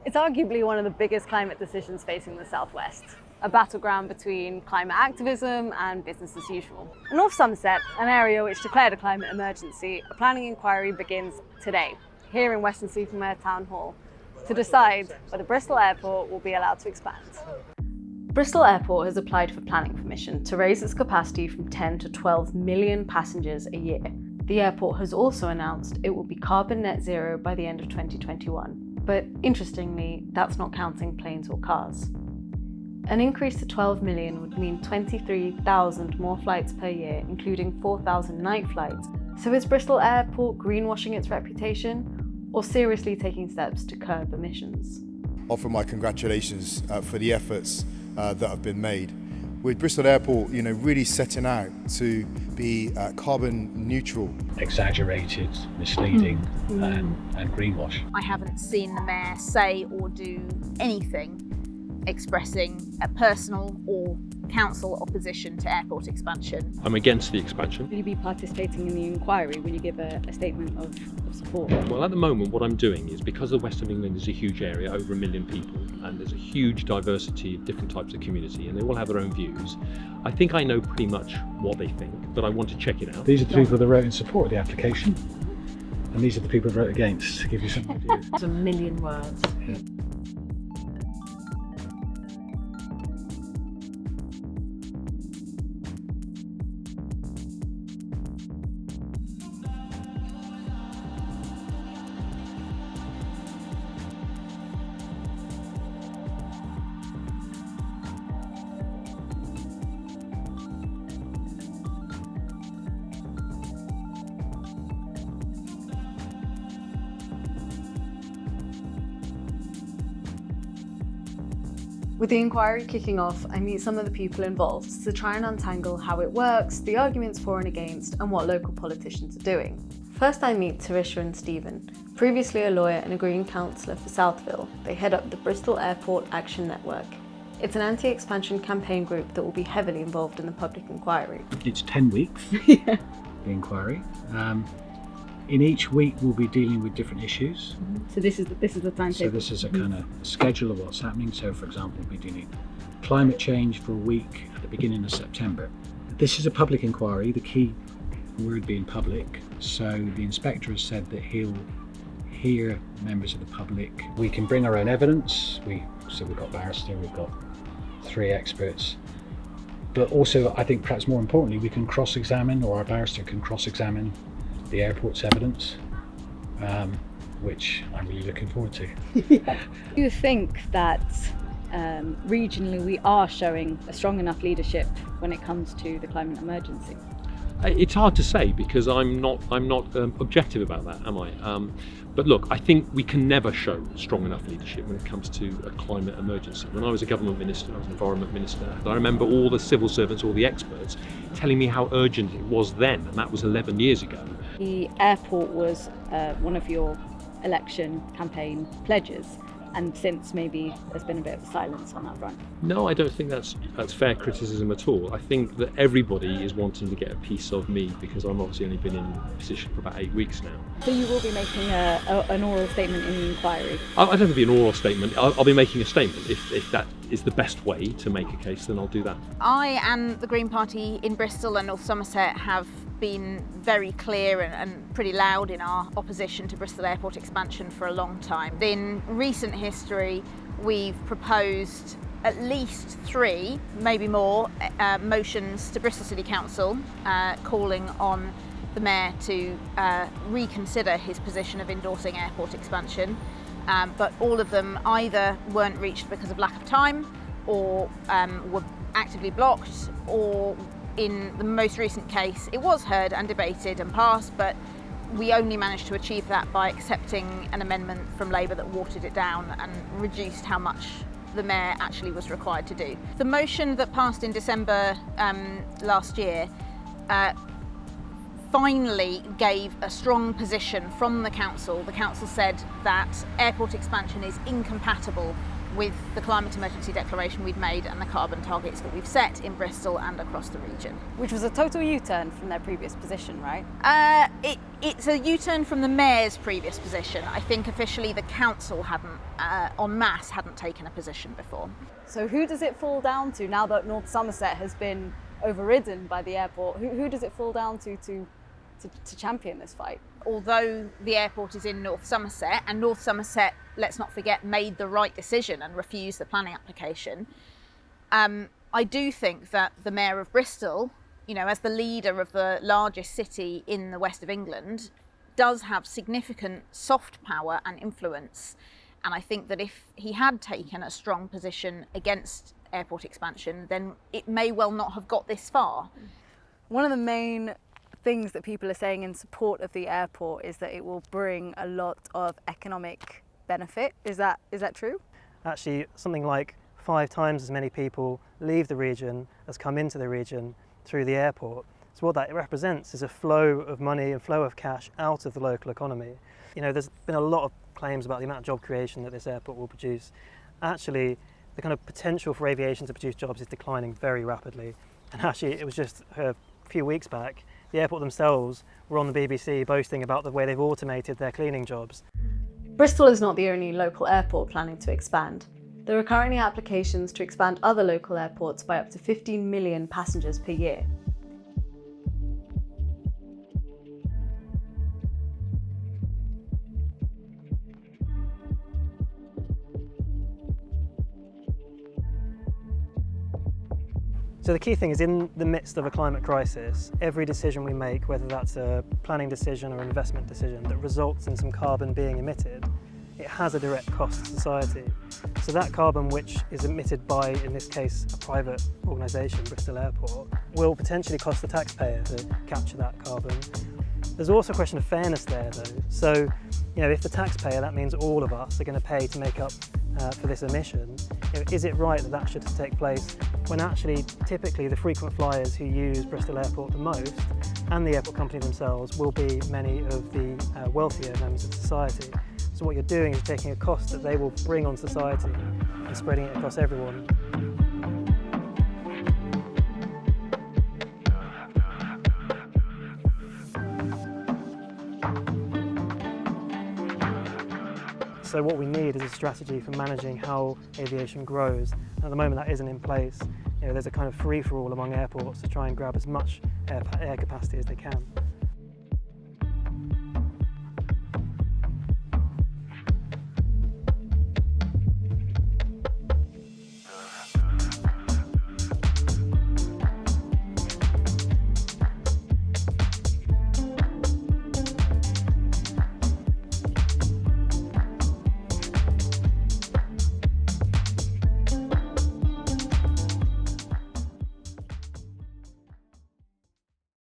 It's arguably one of the biggest climate decisions facing the Southwest, a battleground between climate activism and business as usual. In North Somerset, an area which declared a climate emergency, a planning inquiry begins today, here in Weston-super-Mare Town Hall, to decide whether Bristol Airport will be allowed to expand. Bristol Airport has applied for planning permission to raise its capacity from 10 to 12 million passengers a year. The airport has also announced it will be carbon net zero by the end of 2021. But interestingly, that's not counting planes or cars. An increase to 12 million would mean 23,000 more flights per year, including 4,000 night flights. So is Bristol Airport greenwashing its reputation, or seriously taking steps to curb emissions? Offer my congratulations for the efforts that have been made. With Bristol Airport, really setting out to be carbon neutral. Exaggerated, misleading and greenwash. I haven't seen the Mayor say or do anything expressing a personal or council opposition to airport expansion. I'm against the expansion. Will you be participating in the inquiry? Will you give a statement of support? Well, at the moment what I'm doing is, because the West of England is a huge area, over 1 million people, and there's a huge diversity of different types of community, and they all have their own views. I think I know pretty much what they think, but I want to check it out. These are the people that wrote in support of the application, and these are the people that wrote against, to give you some ideas. It's 1 million words. Yeah. With the inquiry kicking off, I meet some of the people involved to try and untangle how it works, the arguments for and against, and what local politicians are doing. First I meet Tarisha and Stephen, previously a lawyer and a Green councillor for Southville. They head up the Bristol Airport Action Network. It's an anti-expansion campaign group that will be heavily involved in the public inquiry. It's 10 weeks, the inquiry. In each week we'll be dealing with different issues. So this is the timetable. So this is a kind of schedule of what's happening. So for example, we'll be doing climate change for a week at the beginning of September. This is a public inquiry, the key word being public. So the inspector has said that he'll hear members of the public. We can bring our own evidence. So we've got barrister, we've got 3 experts. But also, I think perhaps more importantly, we can cross-examine, or our barrister can cross-examine the airport's evidence, which I'm really looking forward to. Do you think that regionally we are showing a strong enough leadership when it comes to the climate emergency? It's hard to say, because I'm not objective about that, am I? But look, I think we can never show strong enough leadership when it comes to a climate emergency. When I was a government minister, I was an environment minister, I remember all the civil servants, all the experts telling me how urgent it was then, and that was 11 years ago. The airport was one of your election campaign pledges, and since maybe there's been a bit of silence on that front. No, I don't think that's fair criticism at all. I think that everybody is wanting to get a piece of me, because I've obviously only been in position for about 8 weeks now. So you will be making an oral statement in the inquiry? I don't think it'll be an oral statement. I'll be making a statement. If that is the best way to make a case, then I'll do that. I and the Green Party in Bristol and North Somerset have been very clear and pretty loud in our opposition to Bristol Airport expansion for a long time. In recent history, we've proposed at least 3, maybe more, motions to Bristol City Council calling on the Mayor to reconsider his position of endorsing airport expansion, but all of them either weren't reached because of lack of time, or were actively blocked, or in the most recent case, it was heard and debated and passed, but we only managed to achieve that by accepting an amendment from Labour that watered it down and reduced how much the Mayor actually was required to do. The motion that passed in December last year finally gave a strong position from the council. The council said that airport expansion is incompatible with the climate emergency declaration we'd made and the carbon targets that we've set in Bristol and across the region. Which was a total U-turn from their previous position, right? It's a U-turn from the Mayor's previous position. I think officially the council hadn't, en masse, hadn't taken a position before. So who does it fall down to now that North Somerset has been overridden by the airport? Who does it fall down to champion this fight? Although the airport is in North Somerset, and North Somerset, let's not forget, made the right decision and refused the planning application, I do think that the Mayor of Bristol, you know, as the leader of the largest city in the west of England, does have significant soft power and influence. And I think that if he had taken a strong position against airport expansion, then it may well not have got this far. One of the main things that people are saying in support of the airport is that it will bring a lot of economic benefit. Is that true? Actually, something like 5 times as many people leave the region as come into the region through the airport. So what that represents is a flow of money and flow of cash out of the local economy. You know, there's been a lot of claims about the amount of job creation that this airport will produce. Actually, the kind of potential for aviation to produce jobs is declining very rapidly. And actually, it was just a few weeks back, the airport themselves were on the BBC boasting about the way they've automated their cleaning jobs. Bristol is not the only local airport planning to expand. There are currently applications to expand other local airports by up to 15 million passengers per year. So the key thing is, in the midst of a climate crisis, every decision we make, whether that's a planning decision or an investment decision that results in some carbon being emitted, it has a direct cost to society. So that carbon, which is emitted by, in this case, a private organisation, Bristol Airport, will potentially cost the taxpayer to capture that carbon. There's also a question of fairness there, though. So, you know, if the taxpayer, that means all of us, are going to pay to make up for this emission, you know, is it right that that should take place when actually typically the frequent flyers who use Bristol Airport the most, and the airport company themselves, will be many of the wealthier members of society. So what you're doing is taking a cost that they will bring on society and spreading it across everyone. So what we need is a strategy for managing how aviation grows. At the moment that isn't in place. You know, there's a kind of free-for-all among airports to try and grab as much air capacity as they can.